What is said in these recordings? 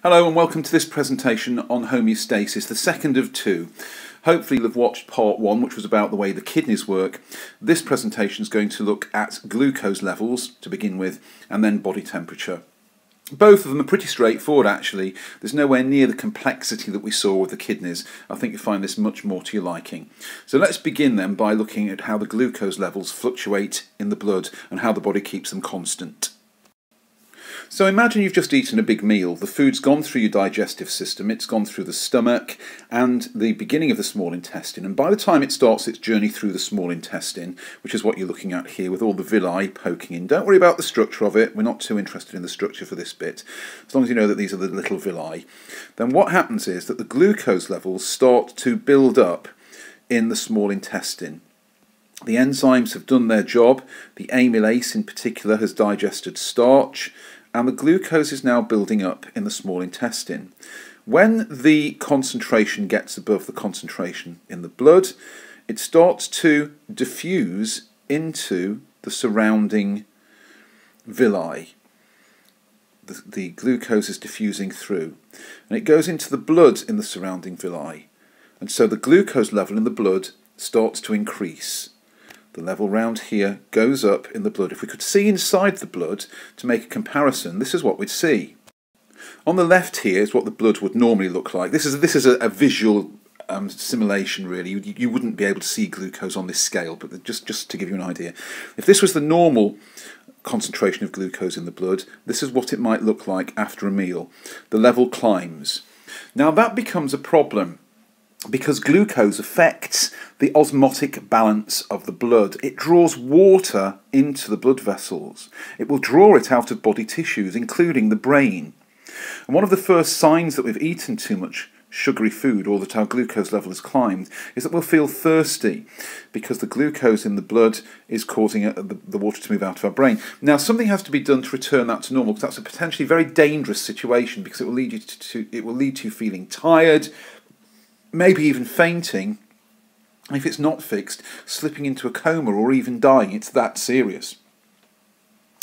Hello and welcome to this presentation on homeostasis, the second of two. Hopefully you'll have watched part one, which was about the way the kidneys work. This presentation is going to look at glucose levels to begin with, and then body temperature. Both of them are pretty straightforward actually. There's nowhere near the complexity that we saw with the kidneys. I think you'll find this much more to your liking. So let's begin then by looking at how the glucose levels fluctuate in the blood and how the body keeps them constant. So imagine you've just eaten a big meal. The food's gone through your digestive system, it's gone through the stomach and the beginning of the small intestine, and by the time it starts its journey through the small intestine, which is what you're looking at here with all the villi poking in, don't worry about the structure of it, we're not too interested in the structure for this bit, as long as you know that these are the little villi, then what happens is that the glucose levels start to build up in the small intestine. The enzymes have done their job, the amylase in particular has digested starch, and the glucose is now building up in the small intestine. When the concentration gets above the concentration in the blood, it starts to diffuse into the surrounding villi. The glucose is diffusing through, and it goes into the blood in the surrounding villi. And so the glucose level in the blood starts to increase. The level round here goes up in the blood. If we could see inside the blood to make a comparison, this is what we'd see. On the left here is what the blood would normally look like. This is a visual simulation really. You wouldn't be able to see glucose on this scale, but just to give you an idea. If this was the normal concentration of glucose in the blood, this is what it might look like after a meal. The level climbs. Now that becomes a problem, because glucose affects the osmotic balance of the blood. It draws water into the blood vessels. It will draw it out of body tissues, including the brain. And one of the first signs that we've eaten too much sugary food, or that our glucose level has climbed, is that we'll feel thirsty, because the glucose in the blood is causing the water to move out of our brain. Now something has to be done to return that to normal, because that's a potentially very dangerous situation, because it will lead to you feeling tired, maybe even fainting, if it's not fixed, slipping into a coma or even dying. It's that serious.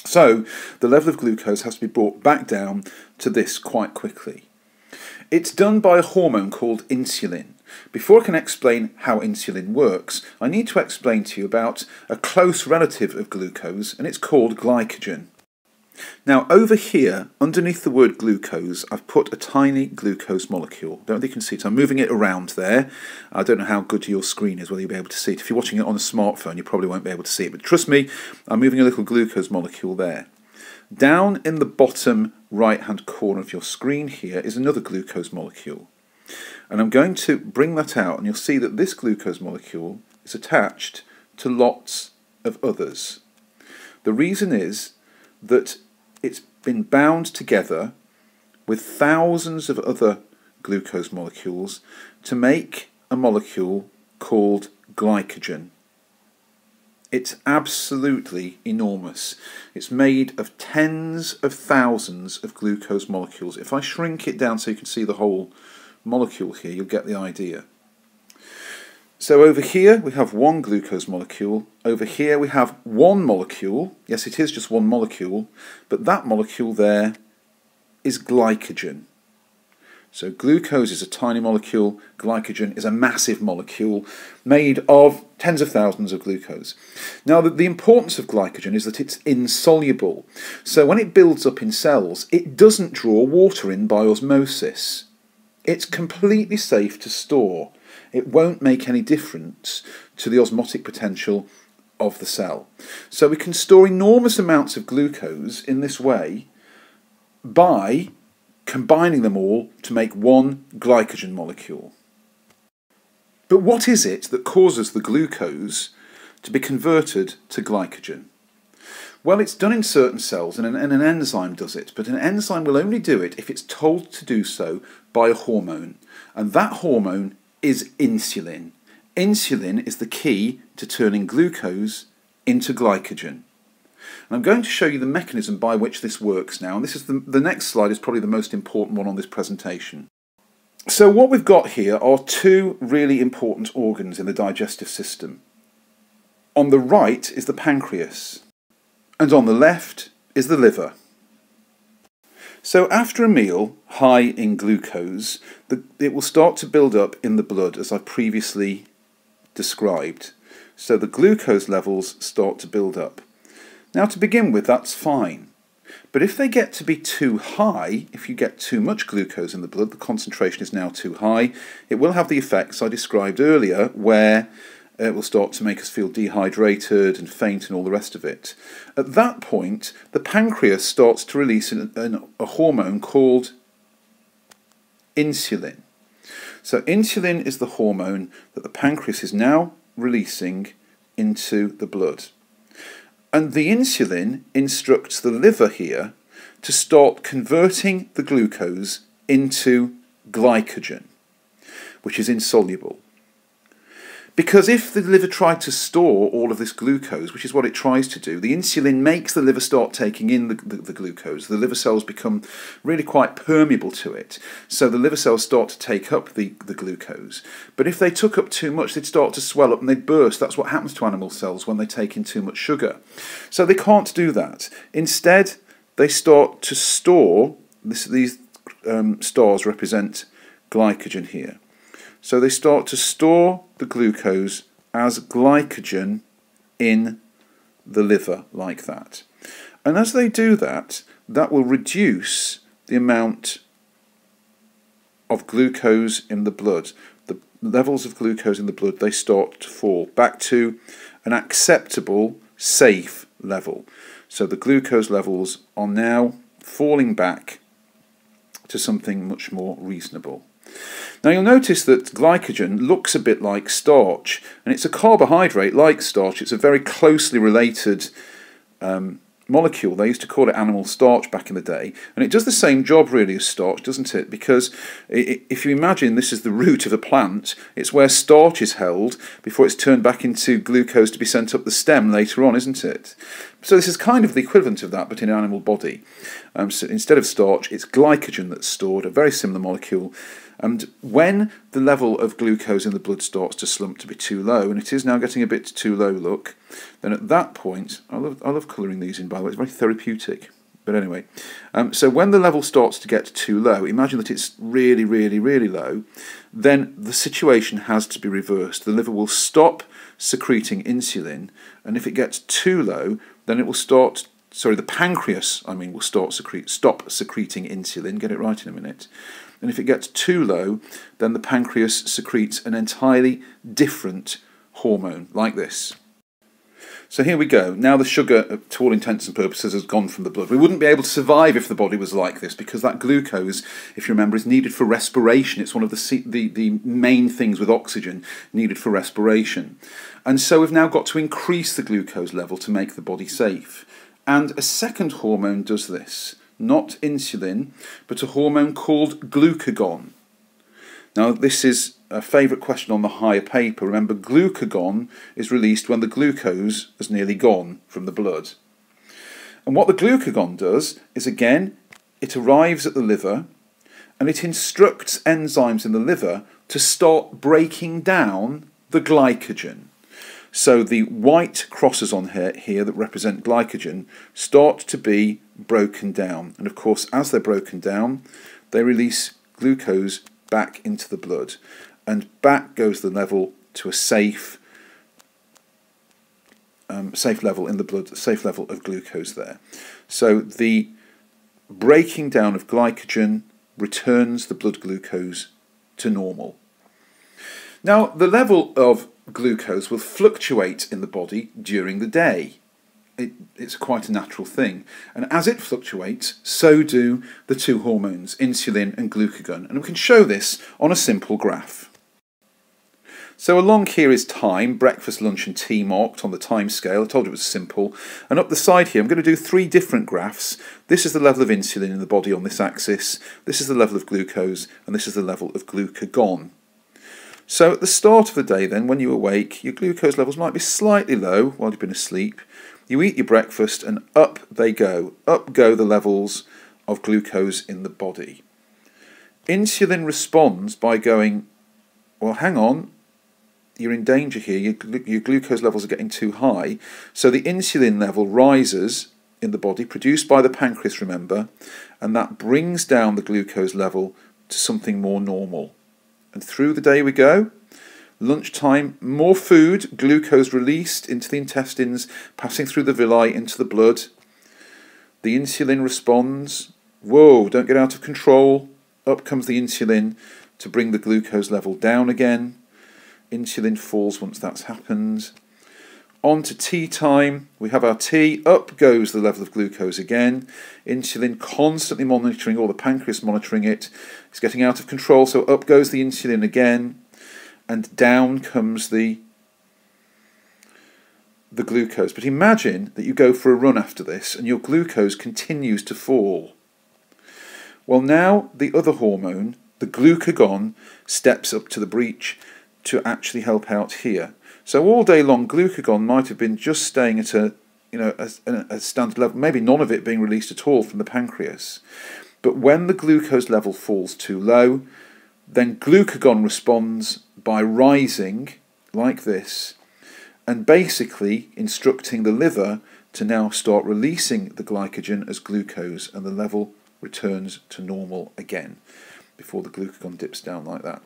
So the level of glucose has to be brought back down to this quite quickly. It's done by a hormone called insulin. Before I can explain how insulin works, I need to explain to you about a close relative of glucose, and it's called glycogen. Now over here, underneath the word glucose, I've put a tiny glucose molecule. Don't think you can see it. I'm moving it around there. I don't know how good your screen is, whether you'll be able to see it. If you're watching it on a smartphone, you probably won't be able to see it. But trust me, I'm moving a little glucose molecule there. Down in the bottom right-hand corner of your screen here is another glucose molecule. And I'm going to bring that out, and you'll see that this glucose molecule is attached to lots of others. The reason is that it's been bound together with thousands of other glucose molecules to make a molecule called glycogen. It's absolutely enormous. It's made of tens of thousands of glucose molecules. If I shrink it down so you can see the whole molecule here, you'll get the idea. So over here we have one glucose molecule, over here we have one molecule, yes it is just one molecule, but that molecule there is glycogen. So glucose is a tiny molecule, glycogen is a massive molecule made of tens of thousands of glucose. Now the importance of glycogen is that it's insoluble, so when it builds up in cells it doesn't draw water in by osmosis. It's completely safe to store. It won't make any difference to the osmotic potential of the cell. So we can store enormous amounts of glucose in this way by combining them all to make one glycogen molecule. But what is it that causes the glucose to be converted to glycogen? Well, it's done in certain cells, and an enzyme does it, but an enzyme will only do it if it's told to do so by a hormone, and that hormone is insulin. Insulin is the key to turning glucose into glycogen. And I'm going to show you the mechanism by which this works now, and this is the next slide is probably the most important one on this presentation. So what we've got here are two really important organs in the digestive system. On the right is the pancreas, and on the left is the liver. So after a meal high in glucose, it will start to build up in the blood as I previously described. So the glucose levels start to build up. Now to begin with, that's fine. But if they get to be too high, if you get too much glucose in the blood, the concentration is now too high, it will have the effects I described earlier, where it will start to make us feel dehydrated and faint and all the rest of it. At that point, the pancreas starts to release a hormone called insulin. So insulin is the hormone that the pancreas is now releasing into the blood. And the insulin instructs the liver here to start converting the glucose into glycogen, which is insoluble. Because if the liver tried to store all of this glucose, which is what it tries to do, the insulin makes the liver start taking in the glucose. The liver cells become really quite permeable to it. So the liver cells start to take up the glucose. But if they took up too much, they'd start to swell up and they'd burst. That's what happens to animal cells when they take in too much sugar. So they can't do that. Instead, they start to store, these stars represent glycogen here. So they start to store the glucose as glycogen in the liver like that. And as they do that, that will reduce the amount of glucose in the blood. The levels of glucose in the blood, they start to fall back to an acceptable, safe level. So the glucose levels are now falling back to something much more reasonable. Now you'll notice that glycogen looks a bit like starch, and it's a carbohydrate like starch. It's a very closely related molecule. They used to call it animal starch back in the day, and it does the same job really as starch, doesn't it? Because if you imagine this is the root of a plant, it's where starch is held before it's turned back into glucose to be sent up the stem later on, isn't it? So this is kind of the equivalent of that, but in an animal body. So instead of starch, it's glycogen that's stored, a very similar molecule. And when the level of glucose in the blood starts to slump to be too low, and it is now getting a bit too low, look, then at that point, I love colouring these in, by the way, it's very therapeutic. But anyway, so when the level starts to get too low, imagine that it's really, really, really low, then the situation has to be reversed. The liver will stop secreting insulin, and if it gets too low, then it will start, sorry, the pancreas, will stop secreting insulin, get it right in a minute. And if it gets too low, then the pancreas secretes an entirely different hormone, like this. So here we go. Now the sugar, to all intents and purposes, has gone from the blood. We wouldn't be able to survive if the body was like this, because that glucose, if you remember, is needed for respiration. It's one of the main things with oxygen needed for respiration. And so we've now got to increase the glucose level to make the body safe. And a second hormone does this. Not insulin, but a hormone called glucagon. Now this is a favourite question on the higher paper. Remember, glucagon is released when the glucose has nearly gone from the blood. And what the glucagon does is, again, it arrives at the liver and it instructs enzymes in the liver to start breaking down the glycogen. So the white crosses on here that represent glycogen start to be broken down. And of course, as they're broken down, they release glucose back into the blood. And back goes the level to a safe level in the blood, a safe level of glucose there. So the breaking down of glycogen returns the blood glucose to normal. Now, the level of glucose will fluctuate in the body during the day. It's quite a natural thing. And as it fluctuates, so do the two hormones, insulin and glucagon. And we can show this on a simple graph. So along here is time, breakfast, lunch and tea marked on the time scale. I told you it was simple. And up the side here, I'm going to do three different graphs. This is the level of insulin in the body on this axis. This is the level of glucose. And this is the level of glucagon. So at the start of the day then, when you awake, your glucose levels might be slightly low while you've been asleep. You eat your breakfast and up they go. Up go the levels of glucose in the body. Insulin responds by going, well, hang on, you're in danger here. Your glucose levels are getting too high. So the insulin level rises in the body, produced by the pancreas, remember, and that brings down the glucose level to something more normal. And through the day we go. Lunchtime, more food, glucose released into the intestines, passing through the villi into the blood. The insulin responds. Whoa, don't get out of control. Up comes the insulin to bring the glucose level down again. Insulin falls once that's happened. On to tea time. We have our tea. Up goes the level of glucose again. Insulin constantly monitoring, or the pancreas monitoring it. It's getting out of control, so up goes the insulin again. And down comes the glucose. But imagine that you go for a run after this and your glucose continues to fall. Well, now the other hormone, the glucagon, steps up to the breach to actually help out here. So all day long, glucagon might have been just staying at a standard level, maybe none of it being released at all from the pancreas. But when the glucose level falls too low, then glucagon responds by rising like this and basically instructing the liver to now start releasing the glycogen as glucose, and the level returns to normal again before the glucagon dips down like that.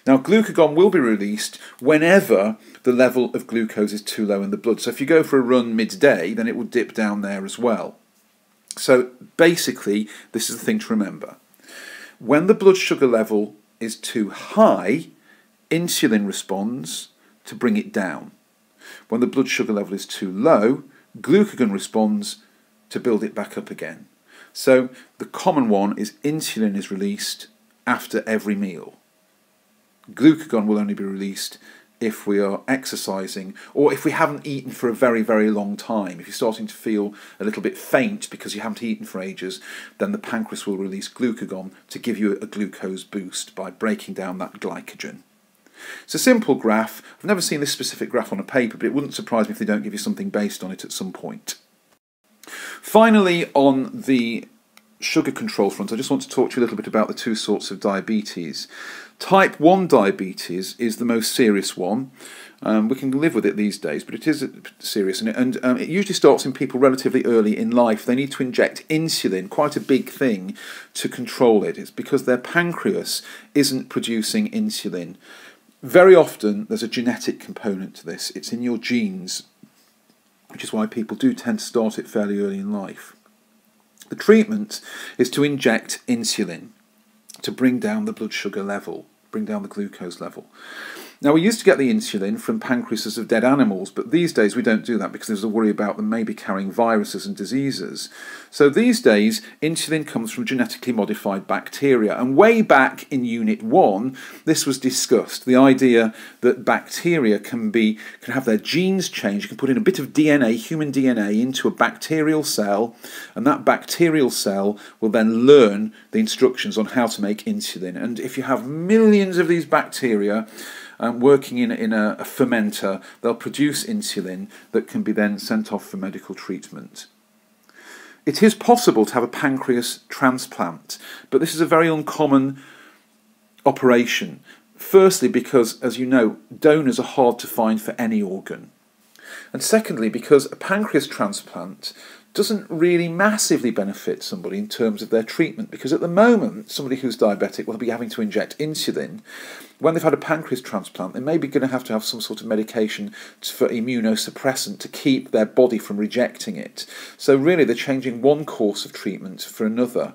Now, glucagon will be released whenever the level of glucose is too low in the blood. So if you go for a run midday, then it will dip down there as well. So basically, this is the thing to remember. When the blood sugar level is too high, insulin responds to bring it down. When the blood sugar level is too low, glucagon responds to build it back up again. So the common one is insulin is released after every meal. Glucagon will only be released if we are exercising, or if we haven't eaten for a very, very long time. If you're starting to feel a little bit faint because you haven't eaten for ages, then the pancreas will release glucagon to give you a glucose boost by breaking down that glycogen. It's a simple graph. I've never seen this specific graph on a paper, but it wouldn't surprise me if they don't give you something based on it at some point. Finally, on the sugar control front, I just want to talk to you a little bit about the two sorts of diabetes. Type 1 diabetes is the most serious one. We can live with it these days, but it is serious, and it usually starts in people relatively early in life. They need to inject insulin, quite a big thing, to control it. It's because their pancreas isn't producing insulin. Very often there's a genetic component to this. It's in your genes, which is why people do tend to start it fairly early in life. The treatment is to inject insulin to bring down the blood sugar level, bring down the glucose level. Now, we used to get the insulin from pancreases of dead animals, but these days we don't do that because there's a worry about them maybe carrying viruses and diseases. So these days, insulin comes from genetically modified bacteria. And way back in Unit 1, this was discussed. The idea that bacteria can have their genes changed. You can put in a bit of DNA, human DNA, into a bacterial cell, and that bacterial cell will then learn the instructions on how to make insulin. And if you have millions of these bacteria working in a fermenter, they'll produce insulin that can be then sent off for medical treatment. It is possible to have a pancreas transplant, but this is a very uncommon operation. Firstly, because, as you know, donors are hard to find for any organ. And secondly, because a pancreas transplant doesn't really massively benefit somebody in terms of their treatment, because at the moment somebody who's diabetic will be having to inject insulin. When they've had a pancreas transplant, they may be going to have some sort of medication for immunosuppressant to keep their body from rejecting it. So really they're changing one course of treatment for another.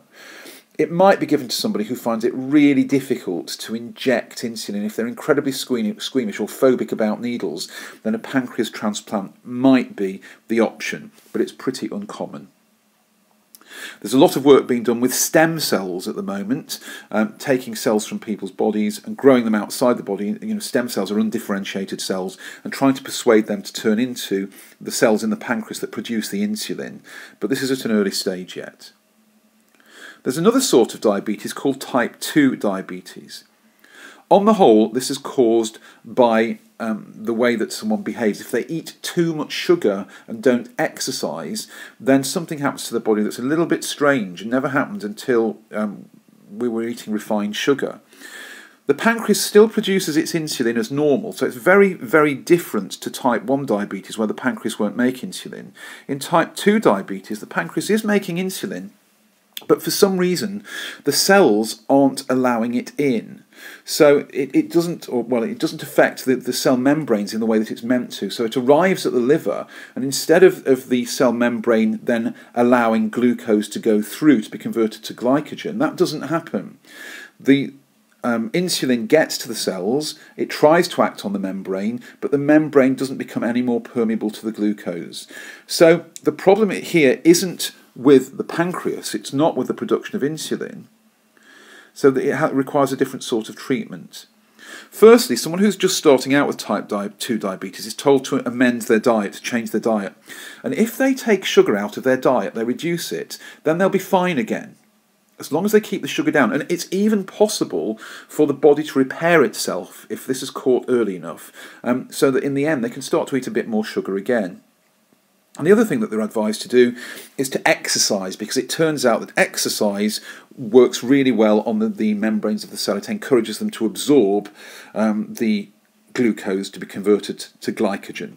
It might be given to somebody who finds it really difficult to inject insulin. If they're incredibly squeamish or phobic about needles, then a pancreas transplant might be the option, but it's pretty uncommon. There's a lot of work being done with stem cells at the moment, taking cells from people's bodies and growing them outside the body. You know, stem cells are undifferentiated cells, and trying to persuade them to turn into the cells in the pancreas that produce the insulin. But this is at an early stage yet. There's another sort of diabetes called type 2 diabetes. On the whole, this is caused by the way that someone behaves. If they eat too much sugar and don't exercise, then something happens to the body that's a little bit strange and never happened until we were eating refined sugar. The pancreas still produces its insulin as normal, so it's very, very different to type 1 diabetes, where the pancreas won't make insulin. In type 2 diabetes, the pancreas is making insulin, but for some reason the cells aren't allowing it in. So it doesn't affect the cell membranes in the way that it's meant to. So it arrives at the liver, and instead of the cell membrane then allowing glucose to go through to be converted to glycogen, that doesn't happen. The insulin gets to the cells, it tries to act on the membrane, but the membrane doesn't become any more permeable to the glucose. So the problem here isn't with the pancreas, it's not with the production of insulin, so that it requires a different sort of treatment. Firstly, someone who's just starting out with type 2 diabetes is told to amend their diet, to change their diet. And if they take sugar out of their diet, they reduce it, then they'll be fine again, as long as they keep the sugar down. And it's even possible for the body to repair itself if this is caught early enough, so that in the end they can start to eat a bit more sugar again. And the other thing that they're advised to do is to exercise, because it turns out that exercise works really well on the membranes of the cell. It encourages them to absorb the glucose to be converted to glycogen.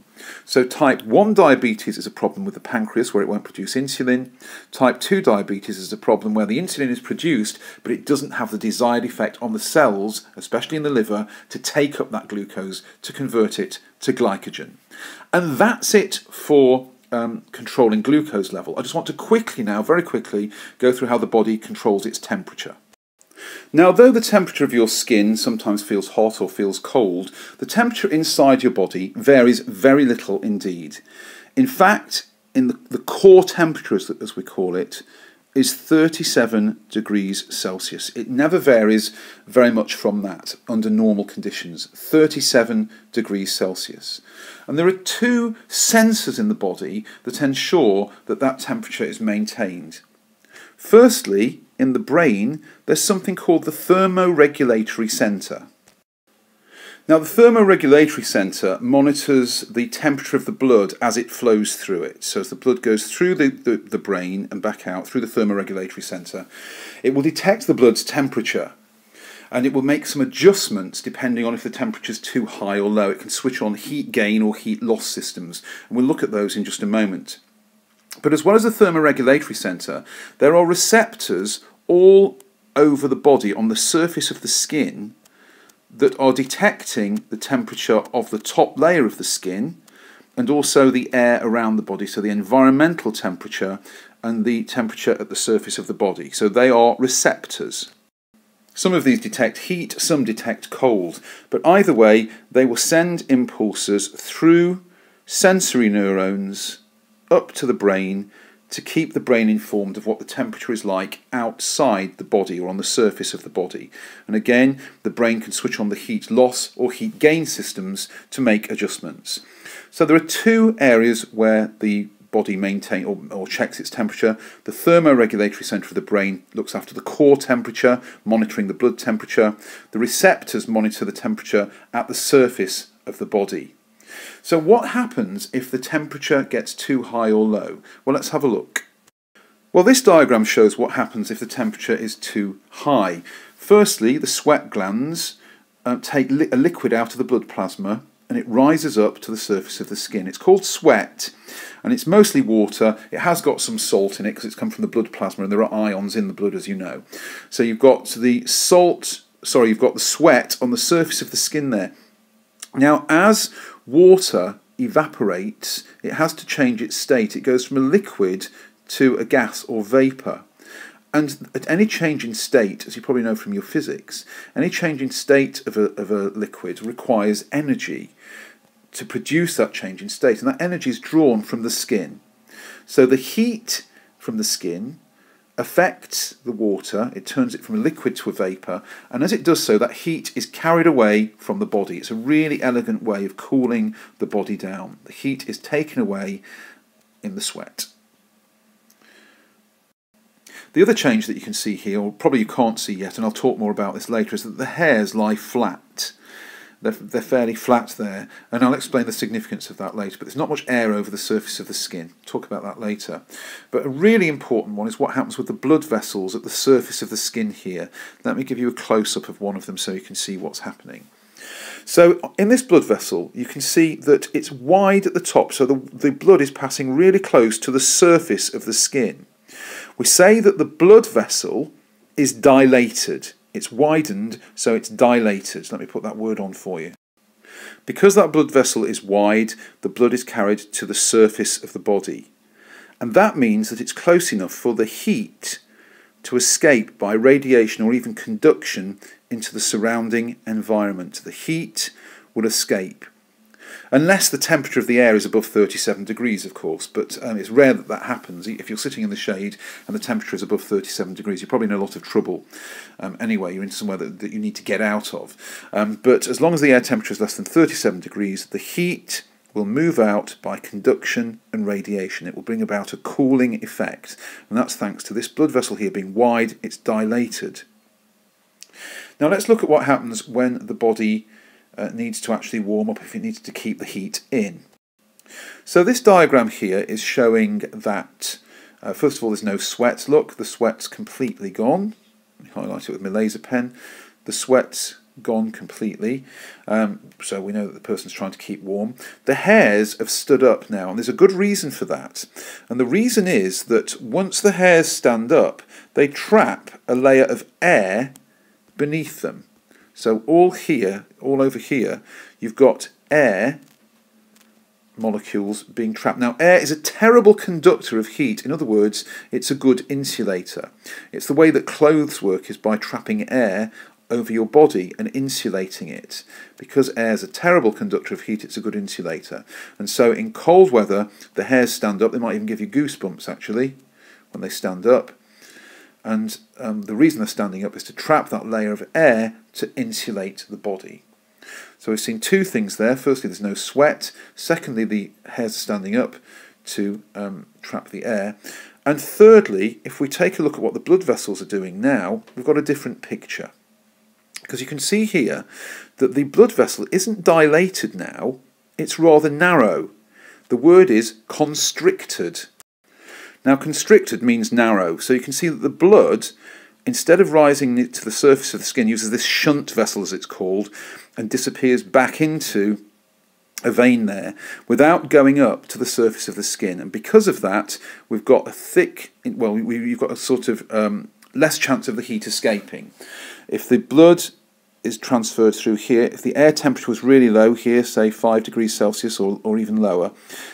So type 1 diabetes is a problem with the pancreas, where it won't produce insulin. Type 2 diabetes is a problem where the insulin is produced, but it doesn't have the desired effect on the cells, especially in the liver, to take up that glucose to convert it to glycogen. And that's it for controlling glucose level. I just want to quickly now, very quickly, go through how the body controls its temperature. Now, though the temperature of your skin sometimes feels hot or feels cold, the temperature inside your body varies very little indeed. In fact, in the core temperature, as we call it, is 37 degrees Celsius. It never varies very much from that under normal conditions, 37 degrees Celsius. And there are two sensors in the body that ensure that that temperature is maintained. Firstly, in the brain, there's something called the thermoregulatory centre. Now, the thermoregulatory centre monitors the temperature of the blood as it flows through it. So as the blood goes through the brain and back out through the thermoregulatory centre, it will detect the blood's temperature, and it will make some adjustments depending on if the temperature is too high or low. It can switch on heat gain or heat loss systems, and we'll look at those in just a moment. But as well as the thermoregulatory centre, there are receptors all over the body on the surface of the skin that are detecting the temperature of the top layer of the skin and also the air around the body, so the environmental temperature and the temperature at the surface of the body. So they are receptors. Some of these detect heat, some detect cold, but either way they will send impulses through sensory neurons up to the brain to keep the brain informed of what the temperature is like outside the body or on the surface of the body. And again, the brain can switch on the heat loss or heat gain systems to make adjustments. So there are two areas where the body maintains or checks its temperature. The thermoregulatory centre of the brain looks after the core temperature, monitoring the blood temperature. The receptors monitor the temperature at the surface of the body. So what happens if the temperature gets too high or low? Well, let's have a look. Well, this diagram shows what happens if the temperature is too high. Firstly, the sweat glands take a liquid out of the blood plasma and it rises up to the surface of the skin. It's called sweat, and it's mostly water. It has got some salt in it because it's come from the blood plasma, and there are ions in the blood, as you know. So you've got the sweat on the surface of the skin there. Now, as water evaporates, it has to change its state. It goes from a liquid to a gas or vapour. And at any change in state, as you probably know from your physics, any change in state of a liquid requires energy to produce that change in state. And that energy is drawn from the skin. So the heat from the skin affects the water, it turns it from a liquid to a vapour, and as it does so, that heat is carried away from the body. It's a really elegant way of cooling the body down. The heat is taken away in the sweat. The other change that you can see here, or probably you can't see yet, and I'll talk more about this later, is that the hairs lie flat. They're fairly flat there, and I'll explain the significance of that later, but there's not much air over the surface of the skin. Talk about that later. But a really important one is what happens with the blood vessels at the surface of the skin here. Let me give you a close-up of one of them so you can see what's happening. So in this blood vessel, you can see that it's wide at the top, so the blood is passing really close to the surface of the skin. We say that the blood vessel is dilated. It's widened, so it's dilated. Let me put that word on for you. Because that blood vessel is wide, the blood is carried to the surface of the body. And that means that it's close enough for the heat to escape by radiation or even conduction into the surrounding environment. The heat will escape. Unless the temperature of the air is above 37 degrees, of course, but it's rare that that happens. If you're sitting in the shade and the temperature is above 37 degrees, you're probably in a lot of trouble. Anyway, you're in somewhere that you need to get out of. But as long as the air temperature is less than 37 degrees, the heat will move out by conduction and radiation. It will bring about a cooling effect, and that's thanks to this blood vessel here being wide, it's dilated. Now let's look at what happens when the body needs to actually warm up, if it needs to keep the heat in. So this diagram here is showing that, first of all, there's no sweat. Look, the sweat's completely gone. Let me highlight it with my laser pen. The sweat's gone completely, so we know that the person's trying to keep warm. The hairs have stood up now, and there's a good reason for that. And the reason is that once the hairs stand up, they trap a layer of air beneath them. So all over here, you've got air molecules being trapped. Now, air is a terrible conductor of heat. In other words, it's a good insulator. It's the way that clothes work, is by trapping air over your body and insulating it. Because air is a terrible conductor of heat, it's a good insulator. And so in cold weather, the hairs stand up. They might even give you goosebumps, actually, when they stand up. And the reason they're standing up is to trap that layer of air to insulate the body. So we've seen two things there. Firstly, there's no sweat. Secondly, the hairs are standing up to trap the air. And thirdly, if we take a look at what the blood vessels are doing now, we've got a different picture. Because you can see here that the blood vessel isn't dilated now, it's rather narrow. The word is constricted. Now, constricted means narrow, so you can see that the blood, instead of rising to the surface of the skin, uses this shunt vessel, as it's called, and disappears back into a vein there without going up to the surface of the skin. And because of that, we've got a thick, well, you've got a sort of less chance of the heat escaping. If the blood is transferred through here, if the air temperature was really low here, say 5 degrees Celsius or even lower,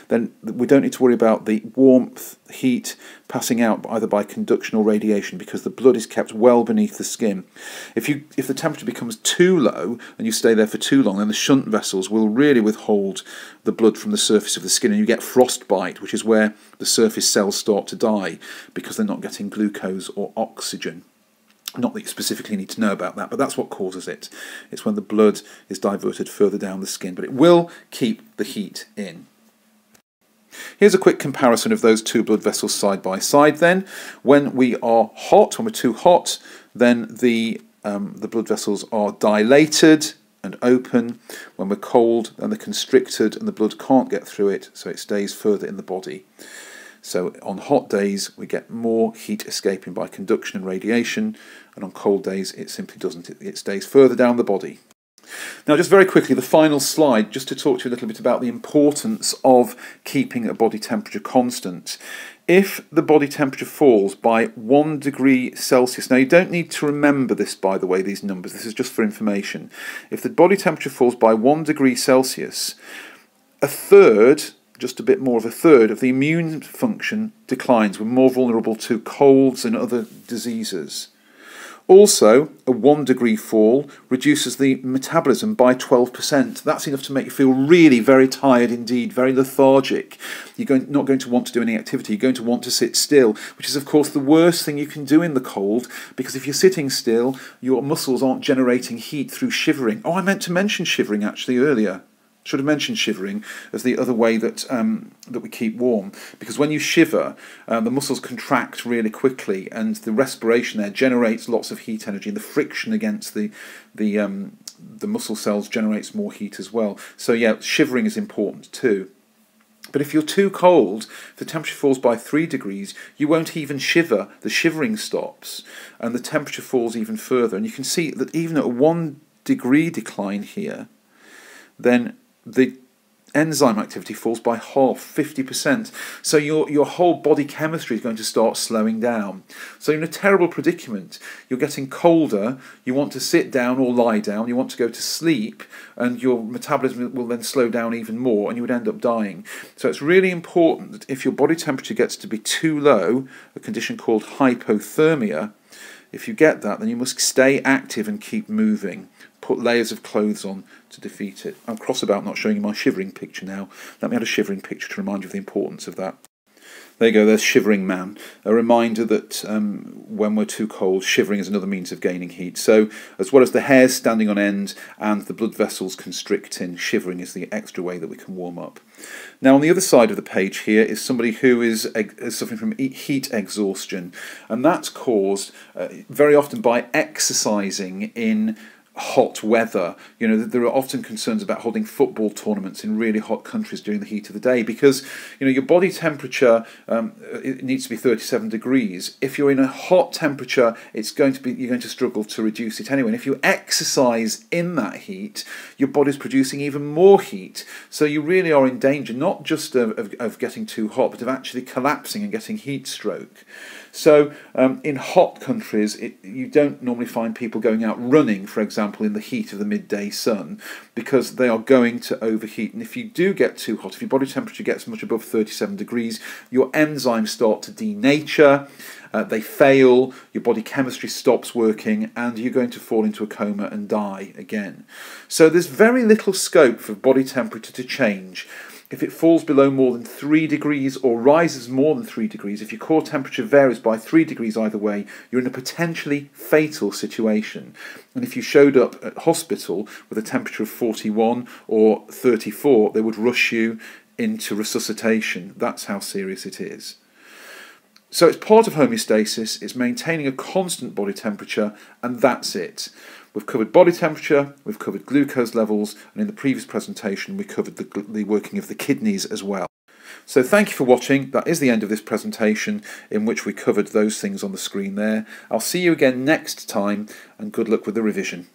then we don't need to worry about the warmth, heat passing out either by conduction or radiation, because the blood is kept well beneath the skin. If the temperature becomes too low and you stay there for too long, then the shunt vessels will really withhold the blood from the surface of the skin, and you get frostbite, which is where the surface cells start to die because they're not getting glucose or oxygen. Not that you specifically need to know about that, but that's what causes it. It's when the blood is diverted further down the skin, but it will keep the heat in. Here's a quick comparison of those two blood vessels side by side then. When we are hot, when we're too hot, then the blood vessels are dilated and open. When we're cold, then they're constricted and the blood can't get through it, so it stays further in the body. So on hot days, we get more heat escaping by conduction and radiation, and on cold days, it simply doesn't. It stays further down the body. Now, just very quickly, the final slide, just to talk to you a little bit about the importance of keeping a body temperature constant. If the body temperature falls by 1 degree Celsius, now you don't need to remember this, by the way, these numbers, this is just for information. If the body temperature falls by 1 degree Celsius, a third, just a bit more of a third, of the immune function declines. We're more vulnerable to colds and other diseases. Also, a 1 degree fall reduces the metabolism by 12%. That's enough to make you feel really very tired indeed, very lethargic. You're not going to want to do any activity. You're going to want to sit still, which is, of course, the worst thing you can do in the cold, because if you're sitting still, your muscles aren't generating heat through shivering. Oh, I meant to mention shivering, actually, earlier. Should have mentioned shivering as the other way that that we keep warm, because when you shiver, the muscles contract really quickly, and the respiration there generates lots of heat energy, and the friction against the muscle cells generates more heat as well. So yeah, shivering is important too. But if you're too cold, if the temperature falls by 3 degrees, you won't even shiver. The shivering stops, and the temperature falls even further. And you can see that even at a 1 degree decline here, then the enzyme activity falls by half, 50%. So your whole body chemistry is going to start slowing down. So you're in a terrible predicament. You're getting colder, you want to sit down or lie down, you want to go to sleep, and your metabolism will then slow down even more and you would end up dying. So it's really important that if your body temperature gets to be too low, a condition called hypothermia, if you get that, then you must stay active and keep moving. Put layers of clothes on to defeat it. I'm cross about not showing you my shivering picture now. Let me add a shivering picture to remind you of the importance of that. There you go, there's Shivering Man. A reminder that when we're too cold, shivering is another means of gaining heat. So as well as the hairs standing on end and the blood vessels constricting, shivering is the extra way that we can warm up. Now on the other side of the page here is somebody who is suffering from heat exhaustion, and that's caused very often by exercising in hot weather. You know, there are often concerns about holding football tournaments in really hot countries during the heat of the day because, you know, your body temperature it needs to be 37 degrees. If you're in a hot temperature, you're going to struggle to reduce it anyway. And if you exercise in that heat, your body's producing even more heat. So you really are in danger, not just of getting too hot, but of actually collapsing and getting heat stroke. So in hot countries, you don't normally find people going out running, for example, in the heat of the midday sun, because they are going to overheat. And if you do get too hot, if your body temperature gets much above 37 degrees, your enzymes start to denature, they fail, your body chemistry stops working, and you're going to fall into a coma and die again. So there's very little scope for body temperature to change. If it falls below more than 3 degrees or rises more than 3 degrees, if your core temperature varies by 3 degrees either way, you're in a potentially fatal situation. And if you showed up at hospital with a temperature of 41 or 34, they would rush you into resuscitation. That's how serious it is. So it's part of homeostasis, it's maintaining a constant body temperature, and that's it. We've covered body temperature, we've covered glucose levels, and in the previous presentation we covered the working of the kidneys as well. So thank you for watching. That is the end of this presentation in which we covered those things on the screen there. I'll see you again next time, and good luck with the revision.